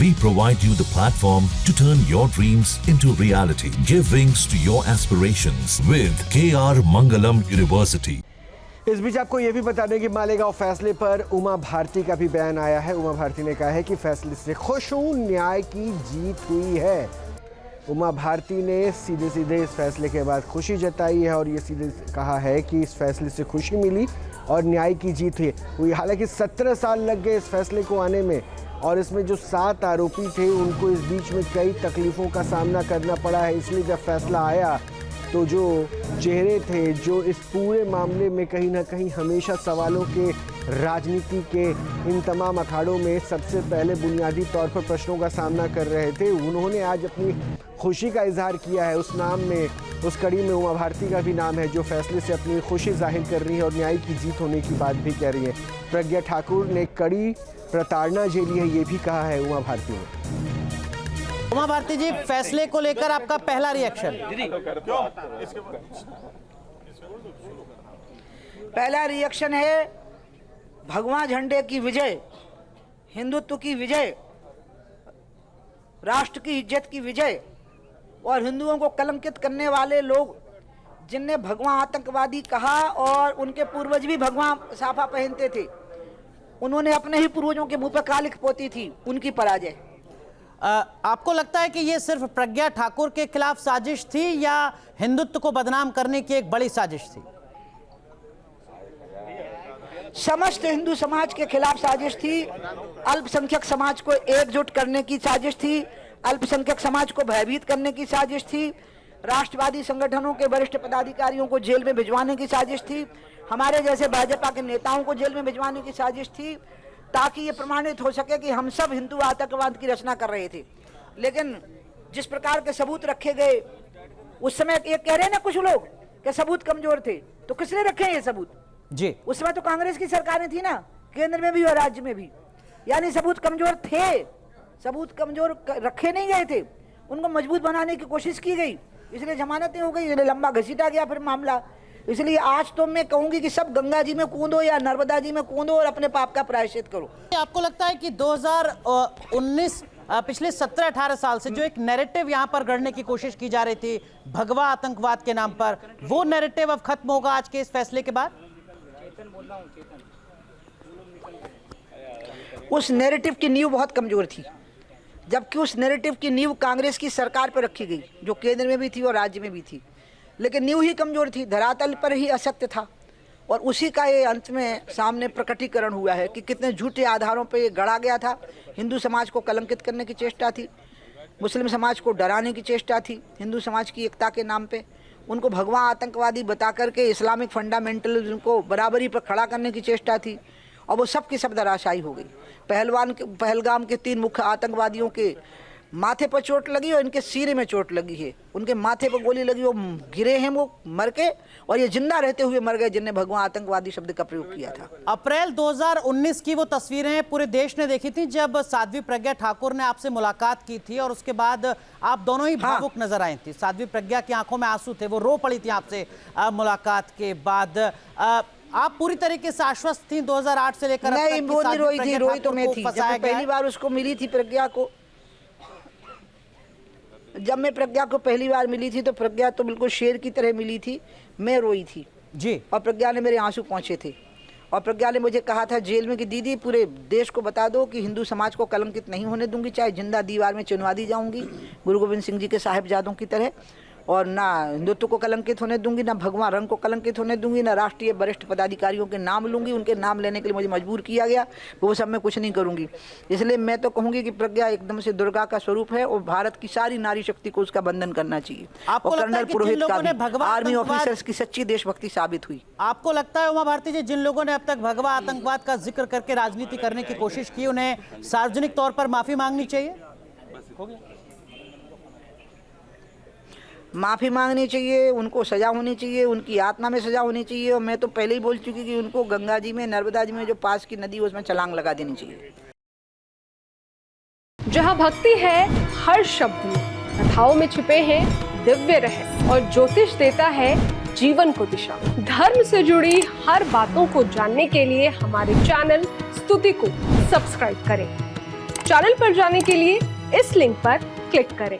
We provide you the platform to turn your dreams into reality. Give wings to your aspirations with KR Mangalam University. इस बीच आपको ये भी बता दें कि मालेगांव फैसले पर उमा भारती का भी बयान आया है। उमा भारती ने कहा है कि फैसले से खुश हूं, न्याय की जीत हुई है। उमा भारती ने सीधे सीधे इस फैसले के बाद खुशी जताई है और ये सीधे कहा है कि इस फैसले से खुशी मिली और न्याय की जीत हुई। हालांकि 17 साल लग गए इस फैसले को आने में और इसमें जो 7 आरोपी थे उनको इस बीच में कई तकलीफ़ों का सामना करना पड़ा है। इसलिए जब फैसला आया तो जो चेहरे थे जो इस पूरे मामले में कहीं ना कहीं हमेशा सवालों के राजनीति के इन तमाम अखाड़ों में सबसे पहले बुनियादी तौर पर प्रश्नों का सामना कर रहे थे, उन्होंने आज अपनी खुशी का इजहार किया है। उस नाम में, उस कड़ी में उमा भारती का भी नाम है जो फैसले से अपनी खुशी जाहिर कर रही है और न्याय की जीत होने की बात भी कह रही है। प्रज्ञा ठाकुर ने कड़ी प्रताड़ना झेली है, ये भी कहा है उमा भारती ने। उमा भारती जी, फैसले को लेकर आपका पहला रिएक्शन? पहला रिएक्शन है भगवा झंडे की विजय, हिंदुत्व की विजय, राष्ट्र की इज्जत की विजय। और हिंदुओं को कलंकित करने वाले लोग जिनने भगवा आतंकवादी कहा और उनके पूर्वज भी भगवा साफा पहनते थे, उन्होंने अपने ही पूर्वजों के मुंह पर कालिख पोती थी, उनकी पराजय। आपको लगता है कि ये सिर्फ प्रज्ञा ठाकुर के खिलाफ साजिश थी या हिंदुत्व को बदनाम करने की एक बड़ी साजिश थी? समस्त हिंदू समाज के खिलाफ साजिश थी, अल्पसंख्यक समाज को एकजुट करने की साजिश थी, अल्पसंख्यक समाज को भयभीत करने की साजिश थी, राष्ट्रवादी संगठनों के वरिष्ठ पदाधिकारियों को जेल में भिजवाने की साजिश थी, हमारे जैसे भाजपा के नेताओं को जेल में भिजवाने की साजिश थी, ताकि ये प्रमाणित हो सके कि हम सब हिंदू आतंकवाद की रचना कर रहे थे। लेकिन जिस प्रकार के सबूत रखे गए उस समय, ये कह रहे हैं ना कुछ लोग कि सबूत कमजोर थे, तो किसने रखे हैं ये सबूत? जी, उस समय तो कांग्रेस की सरकारें थी ना, केंद्र में भी और राज्य में भी। यानी सबूत कमजोर थे, सबूत कमजोर रखे नहीं गए थे, उनको मजबूत बनाने की कोशिश की गई, इसलिए जमानतें हो गई, इसलिए लंबा घसीटा गया फिर मामला। इसलिए आज तो मैं कहूंगी कि सब गंगा जी में कूदो या नर्मदा जी में कूदो और अपने पाप का प्रायश्चित करो। आपको लगता है कि 2019 पिछले 17-18 साल से जो एक नैरेटिव यहाँ पर गढ़ने की कोशिश की जा रही थी भगवा आतंकवाद के नाम पर, वो नैरेटिव अब खत्म होगा आज के इस फैसले के बाद? उस नैरेटिव की नींव बहुत कमजोर थी, जबकि उस नैरेटिव की नींव कांग्रेस की सरकार पर रखी गई जो केंद्र में भी थी और राज्य में भी थी, लेकिन नींव ही कमजोर थी, धरातल पर ही असत्य था। और उसी का ये अंत में सामने प्रकटीकरण हुआ है कि कितने झूठे आधारों पर ये गढ़ा गया था। हिंदू समाज को कलंकित करने की चेष्टा थी, मुस्लिम समाज को डराने की चेष्टा थी, हिंदू समाज की एकता के नाम पे उनको भगवा आतंकवादी बता करके इस्लामिक फंडामेंटलिज्म को बराबरी पर खड़ा करने की चेष्टा थी, और वो सब की सब धराशायी हो गई। पहलगाम के 3 मुख्य आतंकवादियों के माथे पर चोट लगी और इनके सीने में चोट लगी है, उनके माथे पर गोली लगी, वो गिरे हैं वो मर के, और ये जिंदा रहते हुए मर गए जिनने भगवा आतंकवादी शब्द का प्रयोग किया था। अप्रैल 2019 की वो तस्वीरें पूरे देश ने देखी थी जब साध्वी प्रज्ञा ठाकुर ने आपसे मुलाकात की थी और उसके बाद आप दोनों ही भावुक नजर आई थी। साध्वी प्रज्ञा की आंखों में आंसू थे, वो रो पड़ी थी आपसे मुलाकात के बाद। आप पूरी तरीके से आश्वस्त थी 2008 से लेकर? नहीं, वो नहीं रोई थी, रोई तो मैं थी जब मैं पहली बार उसको मिली थी प्रज्ञा को। जब मैं प्रज्ञा को पहली बार मिली थी तो प्रज्ञा तो बिल्कुल शेर की तरह मिली थी, मैं रोई थी जी, और प्रज्ञा ने मेरे आंसू पहुंचे थे। और प्रज्ञा ने मुझे कहा था जेल में कि दीदी पूरे देश को बता दो कि हिंदू समाज को कलंकित नहीं होने दूंगी, चाहे जिंदा दीवार में चिनवा दी जाऊंगी गुरु गोविंद सिंह जी के साहिबजादों की तरह, और ना हिंदुत्व को कलंकित होने दूंगी, ना भगवा रंग को कलंकित होने दूंगी, ना राष्ट्रीय वरिष्ठ पदाधिकारियों के नाम लूंगी। उनके नाम लेने के लिए मुझे मजबूर किया गया, वो सब मैं कुछ नहीं करूंगी। इसलिए मैं तो कहूंगी कि प्रज्ञा एकदम से दुर्गा का स्वरूप है और भारत की सारी नारी शक्ति को उसका बंधन करना चाहिए। और कर्नल पुरोहित का भी आर्मी ऑफिसर्स की सच्ची देशभक्ति साबित हुई। आपको लगता है उमा भारती जी, जिन लोगों ने अब तक भगवा आतंकवाद का जिक्र करके राजनीति करने की कोशिश की, उन्हें सार्वजनिक तौर पर माफी मांगनी चाहिए? माफ़ी मांगनी चाहिए, उनको सज़ा होनी चाहिए, उनकी आत्मा में सज़ा होनी चाहिए। और मैं तो पहले ही बोल चुकी कि उनको गंगा जी में, नर्मदा जी में जो पास की नदी है उसमें छलांग लगा देनी चाहिए। जहाँ भक्ति है हर शब्द में, कथाओं में छिपे हैं दिव्य रहस्य और ज्योतिष देता है जीवन को दिशा। धर्म से जुड़ी हर बातों को जानने के लिए हमारे चैनल स्तुति को सब्सक्राइब करें। चैनल पर जाने के लिए इस लिंक पर क्लिक करें।